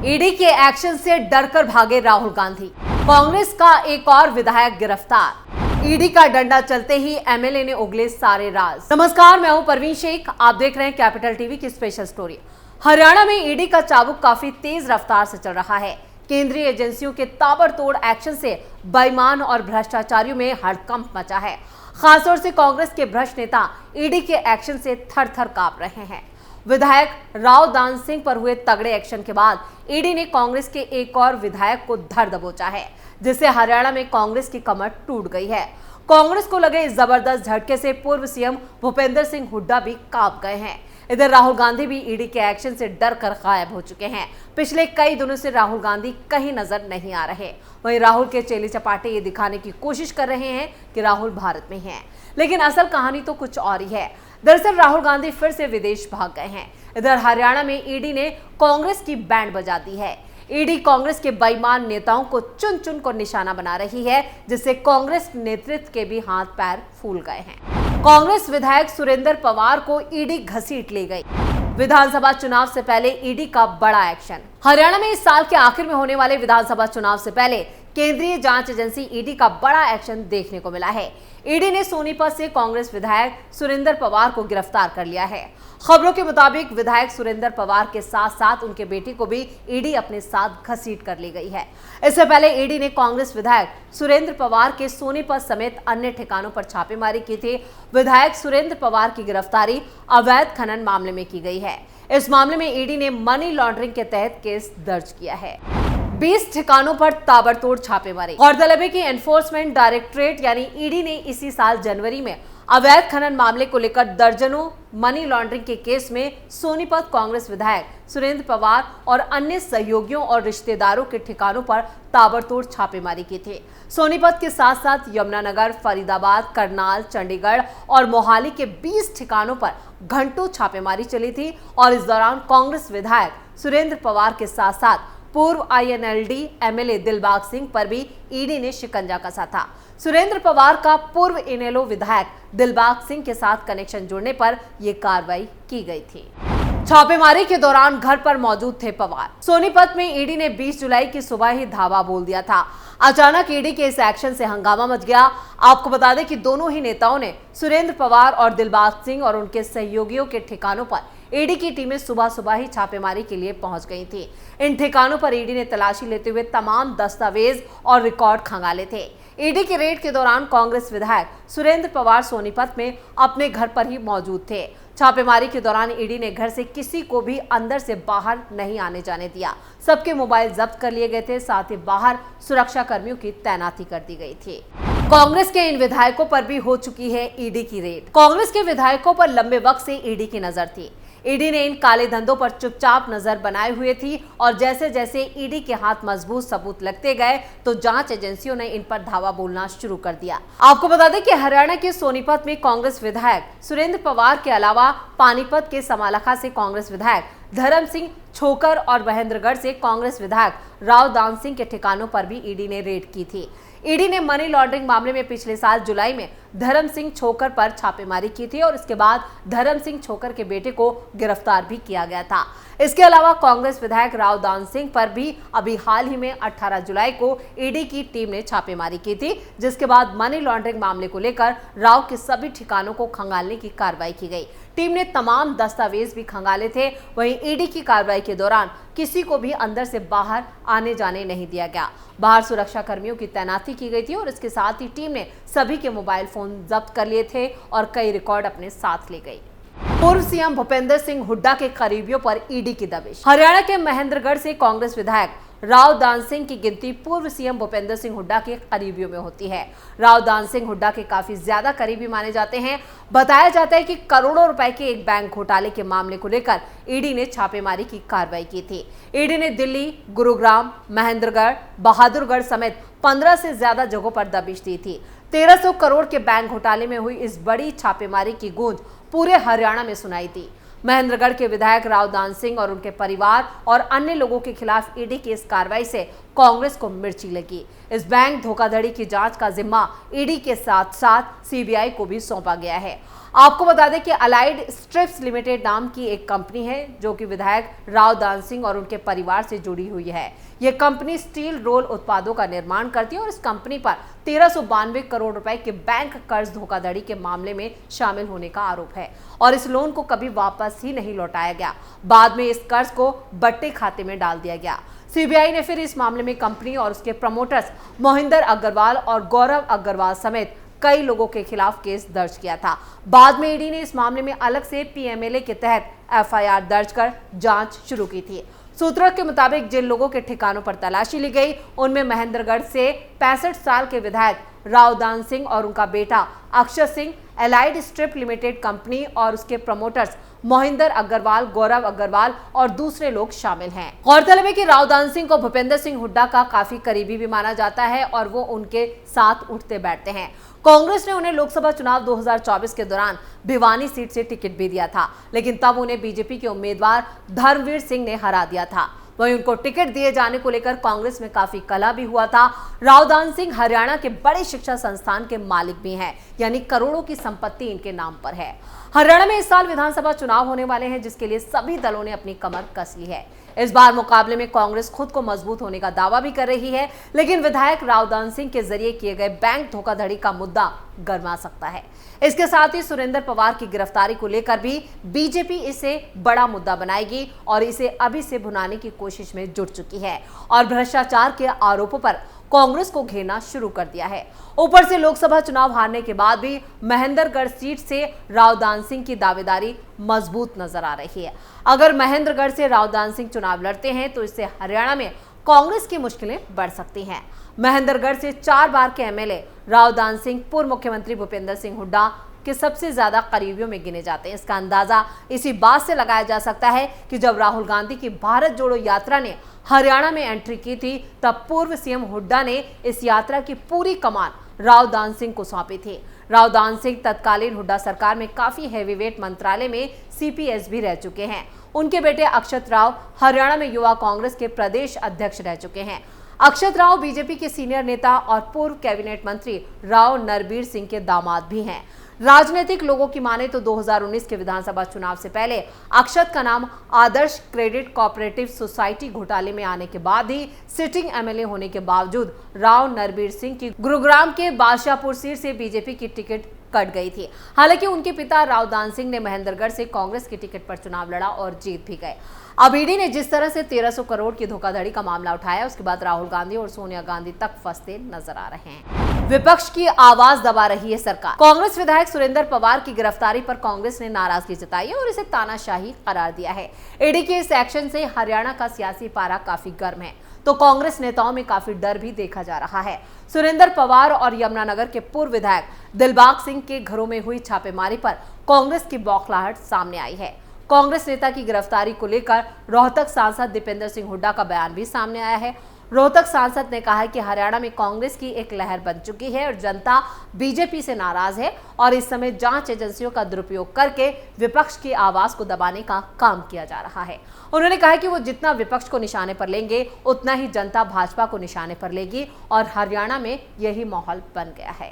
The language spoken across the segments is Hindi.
ईडी के एक्शन से डरकर भागे राहुल गांधी। कांग्रेस का एक और विधायक गिरफ्तार। ईडी का डंडा चलते ही एमएलए ने उगले सारे राज। नमस्कार, मैं हूं परवीन शेख, आप देख रहे हैं कैपिटल टीवी की स्पेशल स्टोरी। हरियाणा में ईडी का चाबुक काफी तेज रफ्तार से चल रहा है। केंद्रीय एजेंसियों के ताबड़तोड़ एक्शन से बेईमान और भ्रष्टाचारियों में हड़कंप मचा है। खासतौर से कांग्रेस के भ्रष्ट नेता ईडी के एक्शन से थर थर कांप रहे हैं। विधायक राव दान सिंह पर हुए तगड़े एक्शन के बाद ईडी ने कांग्रेस के एक और विधायक को धर दबोचा है, जिससे हरियाणा में कांग्रेस की कमर टूट गई है। कांग्रेस को लगे इस जबरदस्त झटके से पूर्व सीएम भूपेंद्र सिंह हुड्डा भी कांप गए हैं। इधर राहुल गांधी भी ईडी के एक्शन से डर कर गायब हो चुके हैं। पिछले कई दिनों से राहुल गांधी कहीं नजर नहीं आ रहे। वहीं राहुल के चेले चपाटे ये दिखाने की कोशिश कर रहे हैं कि राहुल भारत में हैं, लेकिन असल कहानी तो कुछ और ही है। दरअसल राहुल गांधी फिर से विदेश भाग गए हैं। इधर हरियाणा में ईडी ने कांग्रेस की बैंड बजा दी है। ईडी कांग्रेस के बेईमान नेताओं को चुन चुन कर निशाना बना रही है, जिससे कांग्रेस नेतृत्व के भी हाथ पैर फूल गए हैं। कांग्रेस विधायक सुरेंद्र पवार को ईडी घसीट ले गई। विधानसभा चुनाव से पहले ईडी का बड़ा एक्शन। हरियाणा में इस साल के आखिर में होने वाले विधानसभा चुनाव से पहले केंद्रीय जांच एजेंसी ईडी का बड़ा एक्शन देखने को मिला है। ईडी ने सोनीपत से कांग्रेस विधायक सुरेंद्र पवार को गिरफ्तार कर लिया है। खबरों के मुताबिक विधायक सुरेंद्र पवार के साथ साथ उनके बेटे को भी ईडी अपने साथ घसीट कर ले गई है। इससे पहले ईडी ने कांग्रेस विधायक सुरेंद्र पवार के सोनीपत समेत अन्य ठिकानों पर छापेमारी की थी। विधायक सुरेंद्र पवार की गिरफ्तारी अवैध खनन मामले में की गई है। इस मामले में ईडी ने मनी लॉन्ड्रिंग के तहत केस दर्ज किया है। 20 ठिकानों पर ताबड़तोड़ छापेमारी। गौरतलब है कि एनफोर्समेंट डायरेक्टरेट यानी ईडी ने इसी साल जनवरी में अवैध खनन मामले को लेकर दर्जनों मनी लॉन्ड्रिंग के केस में सोनीपत कांग्रेस विधायक सुरेंद्र पवार और अन्य सहयोगियों और रिश्तेदारों के ठिकानों पर ताबड़तोड़ छापेमारी की थी। सोनीपत के साथ साथ यमुनानगर, फरीदाबाद, करनाल, चंडीगढ़ और मोहाली के 20 ठिकानों पर घंटों छापेमारी चली थी और इस दौरान कांग्रेस विधायक सुरेंद्र पवार के साथ साथ पूर्व आईएनएलडी एमएलए दिलबाग सिंह पर भी ईडी ने शिकंजा कसा था। सुरेंद्र पवार का पूर्व इनेलो विधायक दिलबाग सिंह के साथ कनेक्शन जोड़ने पर यह कार्रवाई की गई थी। छापेमारी के दौरान घर पर मौजूद थे पवार। सोनीपत में ईडी ने 20 जुलाई की सुबह ही धावा बोल दिया था। अचानक ईडी के इस एक्शन से हंगामा मच गया। आपको बता दें कि दोनों ही नेताओं ने सुरेंद्र पवार और दिलबाग सिंह और उनके सहयोगियों के ठिकानों पर ईडी की टीमें सुबह सुबह ही छापेमारी के लिए पहुंच गई थी। इन ठिकानों पर ईडी ने तलाशी लेते हुए तमाम दस्तावेज और रिकॉर्ड खंगाले थे। ईडी के रेड के दौरान कांग्रेस विधायक सुरेंद्र पवार सोनीपत में अपने घर पर ही मौजूद थे। छापेमारी के दौरान ईडी ने घर से किसी को भी अंदर से बाहर नहीं आने जाने दिया। सबके मोबाइल जब्त कर लिए गए थे, साथ ही बाहर सुरक्षा कर्मियों की तैनाती कर दी गई थी। कांग्रेस के इन विधायकों पर भी हो चुकी है ईडी की रेड। कांग्रेस के विधायकों पर लंबे वक्त से ईडी की नजर थी। ईडी ने इन काले धंधों पर चुपचाप नजर बनाए हुए थी और जैसे जैसे ईडी के हाथ मजबूत सबूत लगते गए तो जांच एजेंसियों ने इन पर धावा बोलना शुरू कर दिया। आपको बता दें कि हरियाणा के सोनीपत में कांग्रेस विधायक सुरेंद्र पवार के अलावा पानीपत के समालखा से कांग्रेस विधायक धर्म सिंह छोकर और महेंद्रगढ़ से कांग्रेस विधायक राव दान सिंह के ठिकानों पर भी ईडी ने रेड की थी। ईडी ने मनी लॉन्ड्रिंग मामले में पिछले साल जुलाई में धर्म सिंह छोकर पर छापेमारी की थी और इसके बाद धर्म सिंह छोकर के बेटे को गिरफ्तार भी किया गया था। इसके अलावा कांग्रेस विधायक राव दान सिंह पर भी अभी हाल ही में 18 जुलाई को ईडी की टीम ने छापेमारी की थी, जिसके बाद मनी लॉन्ड्रिंग मामले को लेकर राव के सभी ठिकानों को खंगालने की कार्रवाई की गई। टीम ने तमाम दस्तावेज भी खंगाले थे। वहीं ईडी की कार्रवाई के दौरान किसी को भी अंदर से बाहर आने जाने नहीं दिया गया। बाहर सुरक्षा कर्मियों की तैनाती की गई थी और इसके साथ ही टीम ने सभी के मोबाइल फोन जब्त कर लिए थे और कई रिकॉर्ड अपने साथ ले गई। पूर्व सीएम भूपेंद्र सिंह हुड्डा के करीबियों पर ईडी की दबिश। हरियाणा के महेंद्रगढ़ से कांग्रेस विधायक राव दान सिंह की गिनती पूर्व सीएम भूपेंद्र सिंह हुड्डा के करीबियों में होती है। राव दान सिंह हुड्डा के काफी ज्यादा करीबी माने जाते हैं। बताया जाता है कि करोड़ों रुपए के एक बैंक घोटाले के मामले को लेकर ईडी ने छापेमारी की कार्रवाई की थी। ईडी ने दिल्ली, गुरुग्राम, महेंद्रगढ़, बहादुरगढ़ समेत 15 से ज्यादा जगहों पर दबिश दी थी। 1300 करोड़ के बैंक घोटाले में हुई इस बड़ी छापेमारी की गूंज पूरे हरियाणा में सुनाई थी। महेंद्रगढ़ के विधायक राव दान सिंह और उनके परिवार और अन्य लोगों के खिलाफ ईडी की इस कार्रवाई से कांग्रेस को मिर्ची लगी। इस बैंक धोखाधड़ी की जांच का जिम्मा ईडी के साथ साथ सीबीआई को भी सौंपा गया है। आपको बता दें कि अलाइड स्ट्रिप्स लिमिटेड नाम की एक कंपनी है जो कि विधायक राव दान सिंह और उनके परिवार से जुड़ी हुई है। यह कंपनी स्टील रोल उत्पादों का निर्माण करती है और इस कंपनी पर 1392 करोड़ रुपए के बैंक कर्ज धोखाधड़ी के मामले में शामिल होने का आरोप है और इस लोन को कभी वापस ही नहीं लौटाया गया। बाद में इस कर्ज को बट्टे खाते में डाल दिया गया। सीबीआई ने फिर इस मामले में कंपनी और उसके प्रमोटर्स मोहिंदर अग्रवाल और गौरव अग्रवाल समेत कई लोगों के खिलाफ केस दर्ज किया था। बाद में ईडी ने इस मामले में अलग से पीएमएलए के तहत एफआईआर दर्ज कर जांच शुरू की थी। सूत्रों के मुताबिक जिन लोगों के ठिकानों पर तलाशी ली गई उनमें महेंद्रगढ़ से 65 साल के विधायक राव दान सिंह और उनका बेटा Akshay Singh, allied strip limited company और उसके प्रमोटर्स मोहिंदर अग्रवाल, गौरव अग्रवाल और दूसरे लोग शामिल हैं। गौरतलब है कि राव दान सिंह को भूपेंद्र सिंह हुड्डा का काफी करीबी भी माना जाता है और वो उनके साथ उठते बैठते हैं। कांग्रेस ने उन्हें लोकसभा चुनाव 2024 के दौरान भिवानी सीट से टिकट भी दिया था, लेकिन तब उन्हें बीजेपी के उम्मीदवार धर्मवीर सिंह ने हरा दिया था। वहीं उनको टिकट दिए जाने को लेकर कांग्रेस में काफी कलह भी हुआ था। राव दान सिंह हरियाणा के बड़े शिक्षा संस्थान के मालिक भी हैं, यानी करोड़ों की संपत्ति इनके नाम पर है। हरियाणा में इस साल विधानसभा चुनाव होने वाले हैं, जिसके लिए सभी दलों ने अपनी कमर कस ली है। इस बार मुकाबले में कांग्रेस खुद को मजबूत होने का दावा भी कर रही है, लेकिन विधायक राव दान सिंह के जरिए किए गए बैंक धोखाधड़ी का मुद्दा गरमा सकता है। इसके साथ ही सुरेंद्र पवार की गिरफ्तारी को लेकर भी बीजेपी इसे बड़ा मुद्दा बनाएगी और इसे अभी से भुनाने की कोशिश में जुट चुकी है और भ्रष्टाचार के आरोपों पर कांग्रेस को घेरना शुरू कर दिया है। ऊपर से लोकसभा चुनाव हारने के बाद भी महेंद्रगढ़ सीट से राव दान सिंह की दावेदारी मजबूत नजर आ रही है। अगर महेंद्रगढ़ से राव दान सिंह चुनाव लड़ते हैं तो इससे हरियाणा में कांग्रेस की मुश्किलें बढ़ सकती हैं। महेंद्रगढ़ से 4 बार के एमएलए राव दान सिंह पूर्व मुख्यमंत्री भूपेंद्र सिंह हुड्डा के सबसे ज्यादा करीबियों में गिने जाते हैं। इसका अंदाजा इसी बात से लगाया जा सकता है कि जब राहुल गांधी की भारत जोड़ो यात्रा ने हरियाणा में एंट्री की थी, तब पूर्व सीएम हुड्डा ने इस यात्रा की पूरी कमान राव दान सिंह को सौंपी थी। राव दान सिंह तत्कालीन हुड्डा सरकार में काफी हैवीवेट मंत्रालय में सीपीएस भी रह चुके हैं। उनके बेटे अक्षत राव हरियाणा में युवा कांग्रेस के प्रदेश अध्यक्ष रह चुके हैं। अक्षत राव बीजेपी के सीनियर नेता और पूर्व कैबिनेट मंत्री राव नरबीर सिंह के दामाद भी हैं। राजनीतिक लोगों की माने तो 2019 के विधानसभा चुनाव से पहले अक्षत का नाम आदर्श क्रेडिट कोऑपरेटिव सोसाइटी घोटाले में आने के बाद ही सिटिंग एमएलए होने के बावजूद राव नरबीर सिंह की गुरुग्राम के बादशाहपुर सीट से बीजेपी की टिकट कट गई थी। हालांकि उनके पिता राव दान सिंह ने महेंद्रगढ़ से कांग्रेस की टिकट पर चुनाव लड़ा और जीत भी गए। अब ईडी ने जिस तरह से 1300 करोड़ की धोखाधड़ी का मामला उठाया, उसके बाद राहुल गांधी और सोनिया गांधी तक फंसते नजर आ रहे हैं। विपक्ष की आवाज दबा रही है सरकार। कांग्रेस विधायक सुरेंद्र पवार की गिरफ्तारी पर कांग्रेस ने नाराजगी जताई है और इसे तानाशाही करार दिया है। ईडी के इस एक्शन से हरियाणा का सियासी पारा काफी गर्म है, तो कांग्रेस नेताओं में काफी डर भी देखा जा रहा है। सुरेंद्र पवार और यमुनानगर के पूर्व विधायक दिलबाग सिंह के घरों में हुई छापेमारी पर कांग्रेस की बौखलाहट सामने आई है। कांग्रेस नेता की गिरफ्तारी को लेकर रोहतक सांसद दीपेंद्र सिंह हुड्डा का बयान भी सामने आया है। रोहतक सांसद ने कहा है कि हरियाणा में कांग्रेस की एक लहर बन चुकी है और जनता बीजेपी से नाराज है और इस समय जांच एजेंसियों का दुरुपयोग करके विपक्ष की आवाज को दबाने का काम किया जा रहा है। उन्होंने कहा कि वो जितना विपक्ष को निशाने पर लेंगे, उतना ही जनता भाजपा को निशाने पर लेगी और हरियाणा में यही माहौल बन गया है।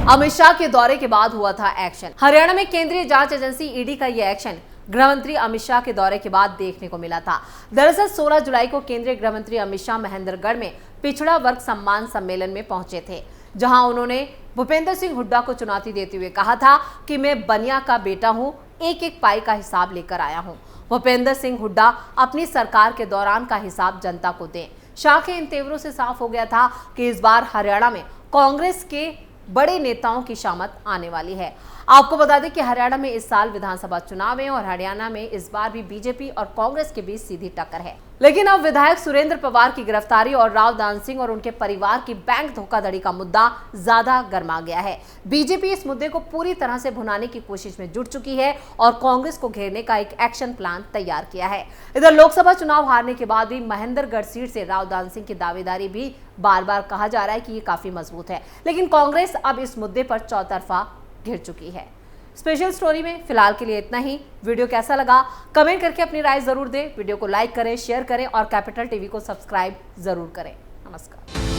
अमित शाह के दौरे के बाद हुआ था एक्शन। हरियाणा में केंद्रीय जांच एजेंसी ईडी का यह एक्शन गृह मंत्री अमित शाह के दौरे के बाद देखने को मिला था। दरअसल 16 जुलाई को केंद्रीय गृह मंत्री अमित शाह महेंद्रगढ़ में पिछड़ा वर्ग सम्मान सम्मेलन में पहुंचे थे, जहां उन्होंने भूपेंद्र सिंह हुड्डा को चुनौती देते हुए कहा था कि मैं बनिया का बेटा हूं, एक एक पाई का हिसाब लेकर आया हूं। भूपेंद्र सिंह हुड्डा अपनी सरकार के दौरान का हिसाब जनता को दें। शाह के इन तेवरों से साफ हो गया था कि इस बार हरियाणा में कांग्रेस के बड़े नेताओं की शामत आने वाली है। आपको बता दें कि हरियाणा में इस साल विधानसभा चुनाव है और हरियाणा में इस बार भी बीजेपी और कांग्रेस के बीच सीधी टक्कर है। लेकिन अब विधायक सुरेंद्र पवार की गिरफ्तारी और राव दान सिंह और उनके परिवार की बैंक धोखाधड़ी का मुद्दा ज्यादा गर्मा गया है। बीजेपी इस मुद्दे को पूरी तरह से भुनाने की कोशिश में जुट चुकी है और कांग्रेस को घेरने का एक एक्शन प्लान तैयार किया है। इधर लोकसभा चुनाव हारने के बाद भी महेंद्रगढ़ सीट से राव दान सिंह की दावेदारी भी बार बार कहा जा रहा है कि ये काफी मजबूत है, लेकिन कांग्रेस अब इस मुद्दे पर चौतरफा घिर चुकी है। स्पेशल स्टोरी में फिलहाल के लिए इतना ही। वीडियो कैसा लगा कमेंट करके अपनी राय जरूर दें। वीडियो को लाइक करें, शेयर करें और कैपिटल टीवी को सब्सक्राइब जरूर करें। नमस्कार।